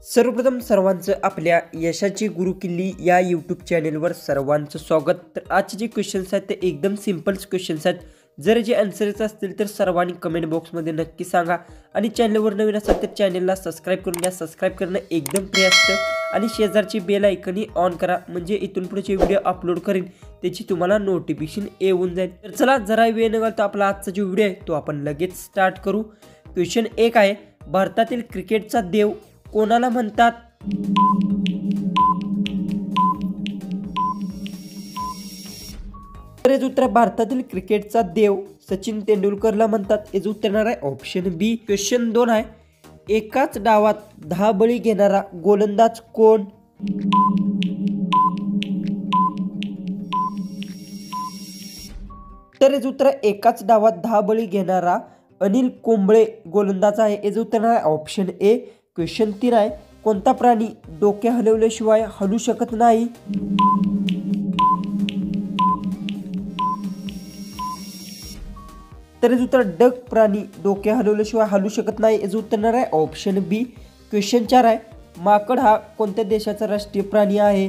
सर्वप्रथम सर्वांचं आपल्या यशाची गुरुकिल्ली या यूट्यूब चॅनेलवर सर्वांचं स्वागत। तर आजचे जे क्वेश्चन्स आहेत ते एकदम सिंपल्स क्वेश्चन्स आहेत। जर जे आन्सर्स असतील तर सर्वांनी कमेंट बॉक्समध्ये नक्की सांगा आणि चॅनलवर नवीन असाल तर चॅनलला सबस्क्राइब करून घ्या। सबस्क्राइब करणं एकदम फ्री असतं आणि शेजारची बेल आयकॉन ऑन करा, म्हणजे इथून पुढचे व्हिडिओ अपलोड करीन त्याची तुम्हाला नोटिफिकेशन येऊन जाईल। तर चला जरा वेळ न घालता आपला आजचा जो व्हिडिओ आहे तो आपण लगेच स्टार्ट करू। क्वेश्चन 1 आहे, भारतातील क्रिकेटचा देव कोणाला म्हणतात? तर याचं उत्तर भारतातील क्रिकेटचा देव सचिन तेंडुलकरला म्हणतात। याचं उत्तर येणार आहे ऑप्शन बी। क्वेश्चन 2 आहे, एकाच डावात 10 बळी घेणारा गोलंदाज कोण? तर याचं उत्तर एकाच डावात 10 बळी घेणारा अनिल कुंबळे गोलंदाज आहे। याचं उत्तर येणार आहे ऑप्शन ए। क्वेश्चन 3 आहे, कोणता प्राणी डोके हलवल्याशिवाय हलू शकत नाही? तर याचं उत्तर डक प्राणी डोके हलवल्याशिवाय हलू शकत नाही। याचं उत्तर येणार आहे ऑप्शन बी। क्वेश्चन 4 आहे, माकड हा कोणत्या देशाचा राष्ट्रीय प्राणी आहे?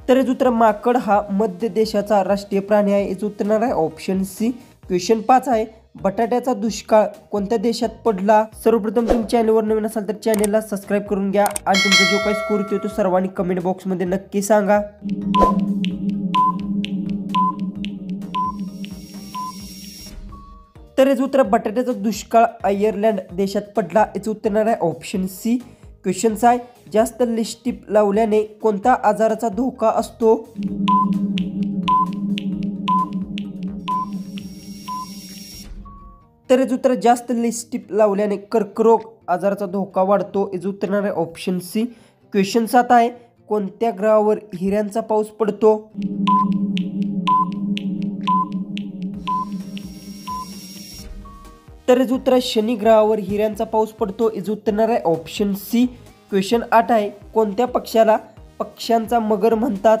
तर याचं उत्तर माकड हा मध्य देशाचा राष्ट्रीय प्राणी आहे। याचं उत्तर येणार आहे ऑप्शन सी। क्वेश्चन 5 आहे, बटाट्याचा दुष्काळ कोणत्या देशात पडला? सर्वप्रथम तुम्ही चॅनलवर नवीन असाल तर चॅनलला सबस्क्राइब करून घ्या आणि तुमचा जो काही स्कोर येतो तो सर्वांनी कमेंट बॉक्समध्ये नक्की सांगा। तर याचं उत्तर बटाट्याचा दुष्काळ आयर्लंड देशात पडला। याचं उत्तर येणार आहे ऑप्शन सी। क्वेश्चन 6 आहे, जास्त लिपस्टिक लावल्याने कोणत्या आजाराचा धोका असतो? तर याचं उत्तर जास्त लिपस्टिक लावल्याने कर्करोग आजाराचा धोका वाढतो। याचं उत्तर येणार आहे ऑप्शन सी। क्वेश्चन 7 आहे, कोणत्या ग्रहावर हिऱ्यांचा पाऊस पडतो? तर याचं उत्तर शनी ग्रहावर हिऱ्यांचा पाऊस पडतो। याचं उत्तर येणार आहे ऑप्शन सी। क्वेश्चन 8 आहे, कोणत्या पक्षाला पक्ष्यांचा मगर म्हणतात?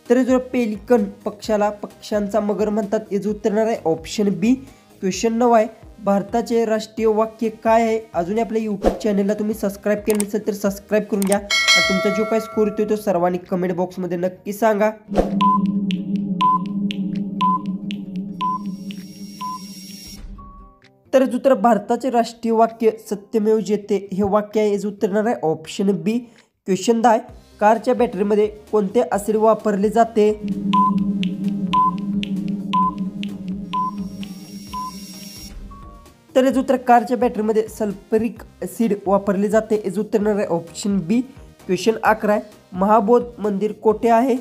तर याचं पेलिकन पक्षाला पक्ष्यांचा मगर म्हणतात। याचं उत्तर येणार आहे ऑप्शन बी। क्वेश्चन 9 आहे, भारताचे राष्ट्रीय वाक्य काय आहे? अजूनही आपल्या यूट्यूब चॅनलला तुम्ही सबस्क्राइब केले नसेल तर सबस्क्राइब करून घ्या आणि तुमचा जो काही स्कोर येतो तो सर्वांनी कमेंट बॉक्समध्ये नक्की सांगा। तर याचं उत्तर भारताचे राष्ट्रीय वाक्य सत्यमेव जयते हे वाक्य आहे। याचं उत्तर येणार आहे ऑप्शन बी। क्वेश्चन 10 आहे, कारच्या बॅटरीमध्ये कोणते ॲसिड वापरले जाते? तर याचं उत्तर कारच्या बॅटरीमध्ये सल्फ्युरिक ॲसिड वापरले जाते। याचं उत्तर येणार आहे ऑप्शन बी। क्वेश्चन 11 आहे, महाबोध मंदिर कोठे आहे?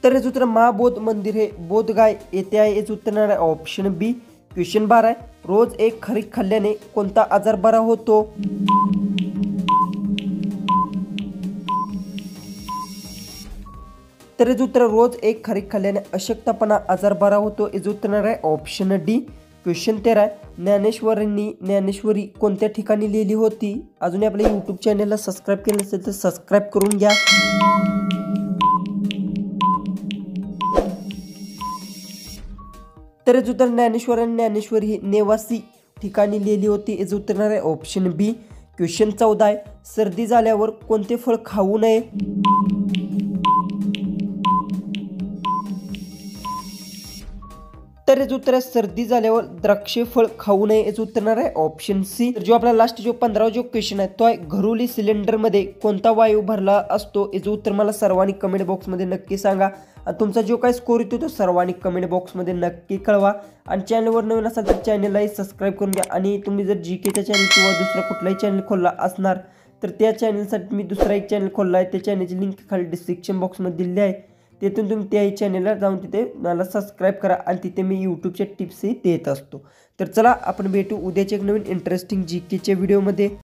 तर याचं उत्तर महाबोध मंदिर हे बोधगाय येथे आहे। याचं उत्तर येणार आहे ऑप्शन बी। क्वेश्चन 12 आहे, रोज एक खारीक खाल्ल्याने कोणता आजार बरा होतो? तर याचं उत्तर रोज एक खारीक खाल्ल्याने अशक्तपणा आजार बरा होतो। याचं उत्तर येणार आहे ऑप्शन डी। क्वेश्चन 13 आहे, ज्ञानेश्वरांनी ज्ञानेश्वरी कोणत्या ठिकाणी लिहिली होती? अजूनही आपल्या यूट्यूब चॅनलला सबस्क्राइब केलं नसेल तर सबस्क्राइब करून घ्या। तर याचं उत्तर ज्ञानेश्वरांनी ज्ञानेश्वरी ही नेवासी ठिकाणी लिहिली होती। याचं उत्तर येणार आहे ऑप्शन बी। क्वेश्चन 14 आहे, सर्दी झाल्यावर कोणते फळ खाऊ नये? तर याचं उत्तर सर्दी झाल्यावर द्राक्षे फळ खाऊ नये। याचं उत्तर येणार आहे ऑप्शन सी। जो आपला लास्ट 15वा जो क्वेश्चन आहे तो आहे, घरोली सिलेंडरमध्ये कोणता वायू भरला असतो? याचं उत्तर मला सर्वांनी कमेंट बॉक्समध्ये नक्की सांगा आणि तुमचा जो काही स्कोर येतो तो सर्वांनी कमेंट बॉक्समध्ये नक्की कळवा आणि चॅनलवर नवीन असाल तर चॅनललाही सबस्क्राइब करून घ्या। आणि तुम्ही जर जीकेचा चॅनल किंवा दुसरा कुठलाही चॅनल खोलला असणार तर त्या चॅनलसाठी मी दुसरा एक चॅनल खोलला आहे। त्या चॅनलची लिंक खाली डिस्क्रिप्शन बॉक्समध्ये दिली आहे, तिथून तुम्ही त्याही चॅनलला जाऊन तिथे मला सबस्क्राइब करा आणि तिथे मी यूट्यूबच्या टिप्सही देत असतो। तर चला आपण भेटू उद्याच्या एक नवीन इंटरेस्टिंग जीकेच्या व्हिडिओमध्ये।